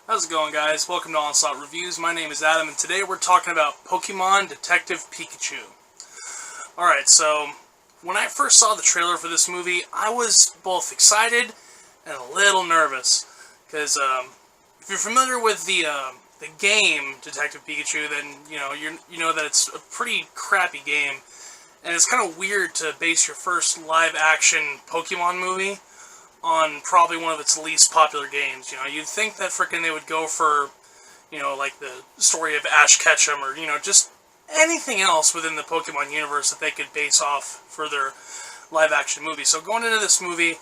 How's it going, guys? Welcome to Onslaught Reviews. My name is Adam, and today we're talking about Pokémon Detective Pikachu. Alright, so when I first saw the trailer for this movie, I was both excited and a little nervous. Because if you're familiar with the game Detective Pikachu, then you know that it's a pretty crappy game. And it's kind of weird to base your first live-action Pokemon movie on probably one of its least popular games. You'd think that frickin' they would go for, like the story of Ash Ketchum or, just anything else within the Pokemon universe that they could base off for their live-action movie. So going into this movie,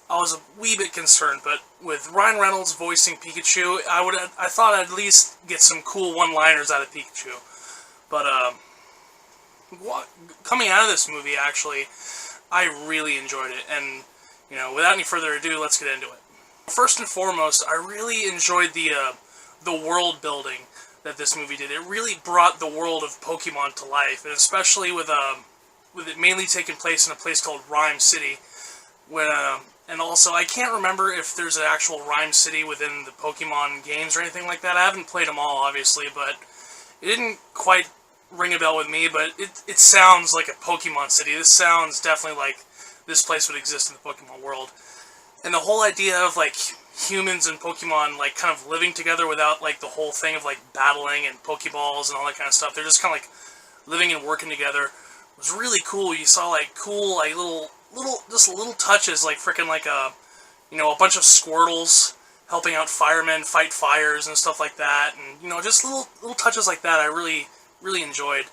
I was a wee bit concerned, but with Ryan Reynolds voicing Pikachu, I thought I'd at least get some cool one-liners out of Pikachu. But, coming out of this movie, actually, I really enjoyed it, and without any further ado, let's get into it. First and foremost, I really enjoyed the world building that this movie did. It really brought the world of Pokemon to life, and especially with it mainly taking place in a place called Rhyme City, and also I can't remember if there's an actual Rhyme City within the Pokemon games or anything like that. I haven't played them all, obviously, but it didn't quite ring a bell with me. But it sounds like a Pokemon City. This sounds definitely like this place would exist in the Pokemon world. And the whole idea of, like, humans and Pokemon, like, kind of living together without, like, the whole thing of, like, battling and Pokeballs and all that kind of stuff. They're just kind of, like, living and working together. It was really cool. You saw, like, cool, like, little touches, like, frickin' like, a bunch of Squirtles helping out firemen fight fires and stuff like that. And, just little touches like that I really, really enjoyed.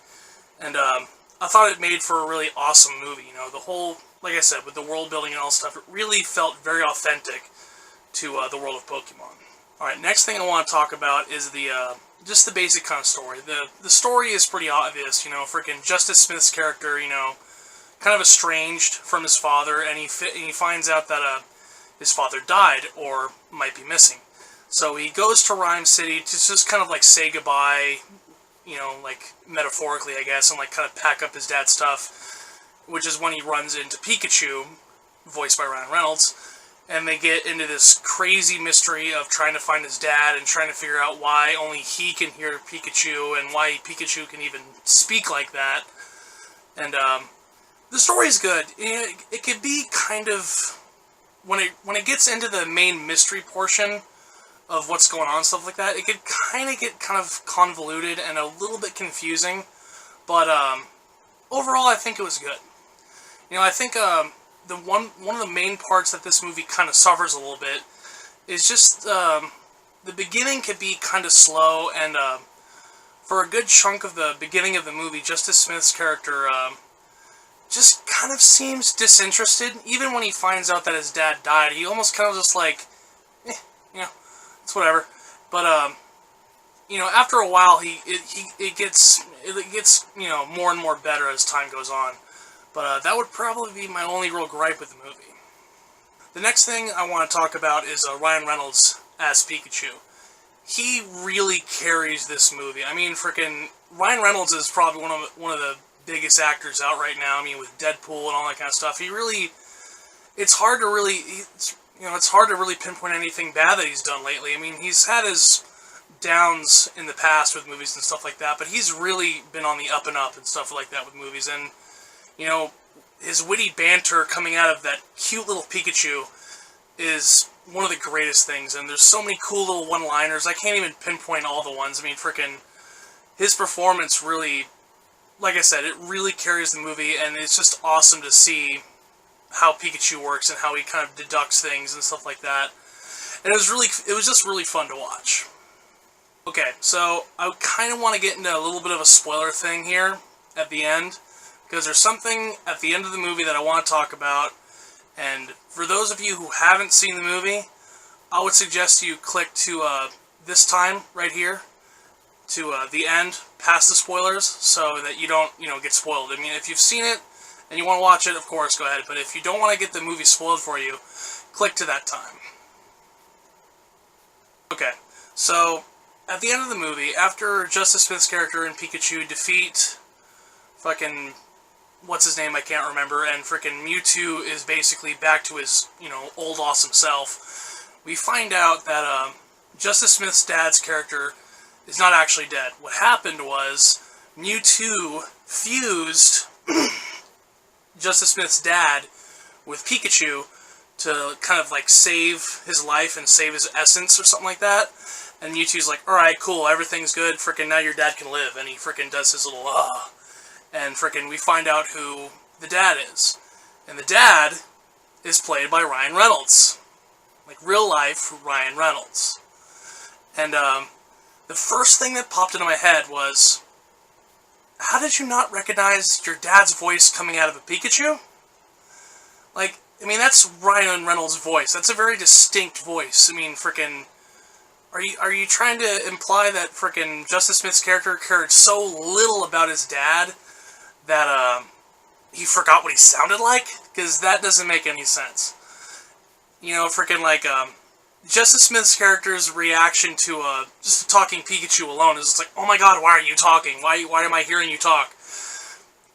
And, I thought it made for a really awesome movie. The whole, like I said, with the world building and all stuff, it really felt very authentic to the world of Pokemon. Alright, next thing I want to talk about is just the basic kind of story. The story is pretty obvious, freaking Justice Smith's character, kind of estranged from his father, and he finds out that his father died, or might be missing. So he goes to Rhyme City to just kind of like say goodbye, like metaphorically, I guess, and like kind of pack up his dad's stuff, which is when he runs into Pikachu, voiced by Ryan Reynolds, and they get into this crazy mystery of trying to find his dad and trying to figure out why only he can hear Pikachu and why Pikachu can even speak like that. And the story's good. It could be kind of, when it gets into the main mystery portion of what's going on, stuff like that, it could kind of get kind of convoluted and a little bit confusing, but overall I think it was good. I think one of the main parts that this movie kind of suffers a little bit is just the beginning could be kind of slow, and for a good chunk of the beginning of the movie, Justice Smith's character just kind of seems disinterested. Even when he finds out that his dad died, he almost kind of just like, it's whatever. But after a while, it gets more and more better as time goes on. But that would probably be my only real gripe with the movie. The next thing I want to talk about is Ryan Reynolds as Pikachu. He really carries this movie. I mean, frickin' Ryan Reynolds is probably one of the biggest actors out right now. I mean, with Deadpool and all that kind of stuff, it's hard to really pinpoint anything bad that he's done lately. I mean, he's had his downs in the past with movies and stuff like that, but he's really been on the up and up and stuff like that with movies. And his witty banter coming out of that cute little Pikachu is one of the greatest things. And there's so many cool little one-liners. I can't even pinpoint all the ones. I mean, frickin' his performance really, like I said, it really carries the movie, and it's just awesome to see how Pikachu works and how he kind of deducts things and stuff like that. And it was just really fun to watch. Okay, so I kind of want to get into a little bit of a spoiler thing here at the end, because there's something at the end of the movie that I want to talk about. And for those of you who haven't seen the movie, I would suggest you click to this time right here, to the end, past the spoilers, so that you don't, get spoiled. I mean, if you've seen it and you want to watch it, of course, go ahead. But if you don't want to get the movie spoiled for you, click to that time. Okay, so at the end of the movie, after Justice Smith's character and Pikachu defeat fucking what's his name, I can't remember, and frickin' Mewtwo is basically back to his, old awesome self, we find out that Justice Smith's dad's character is not actually dead. What happened was Mewtwo fused Justice Smith's dad with Pikachu to kind of like save his life and save his essence or something like that. And Mewtwo's like, alright, cool, everything's good, frickin' now your dad can live. And he frickin' does his little, and frickin' we find out who the dad is. And the dad is played by Ryan Reynolds. Like, real life Ryan Reynolds. And, the first thing that popped into my head was, how did you not recognize your dad's voice coming out of a Pikachu? Like, I mean, that's Ryan Reynolds' voice. That's a very distinct voice. I mean, frickin', are you trying to imply that frickin' Justice Smith's character cared so little about his dad that, he forgot what he sounded like? Because that doesn't make any sense. You know, frickin' like, Justice Smith's character's reaction to, just a talking Pikachu alone is just like, oh my god, why are you talking? Why am I hearing you talk?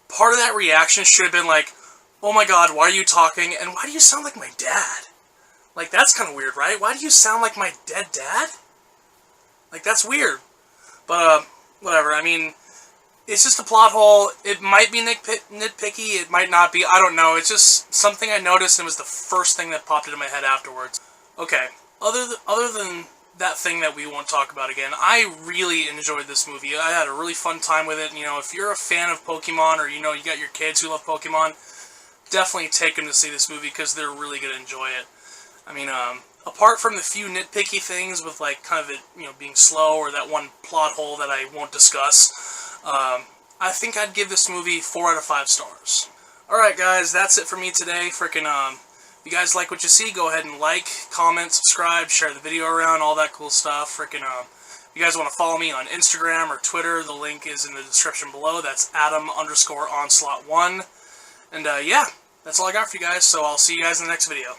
Part of that reaction should have been like, oh my god, why are you talking? And why do you sound like my dad? Like, that's kind of weird, right? Why do you sound like my dead dad? Like, that's weird. But, whatever. I mean, it's just a plot hole. It might be nitpicky. It might not be. I don't know. It's just something I noticed and it was the first thing that popped into my head afterwards. Okay. Other than that thing that we won't talk about again, I really enjoyed this movie. I had a really fun time with it. You know, if you're a fan of Pokemon or, you know, you got your kids who love Pokemon, definitely take them to see this movie because they're really going to enjoy it. I mean, apart from the few nitpicky things with, like, kind of it, you know, being slow or that one plot hole that I won't discuss, I think I'd give this movie 4 out of 5 stars. Alright, guys, that's it for me today. Frickin', if you guys like what you see, go ahead and like, comment, subscribe, share the video around, all that cool stuff. Frickin', if you guys want to follow me on Instagram or Twitter, the link is in the description below. That's Adam_Onslaught1. And, yeah, that's all I got for you guys, so I'll see you guys in the next video.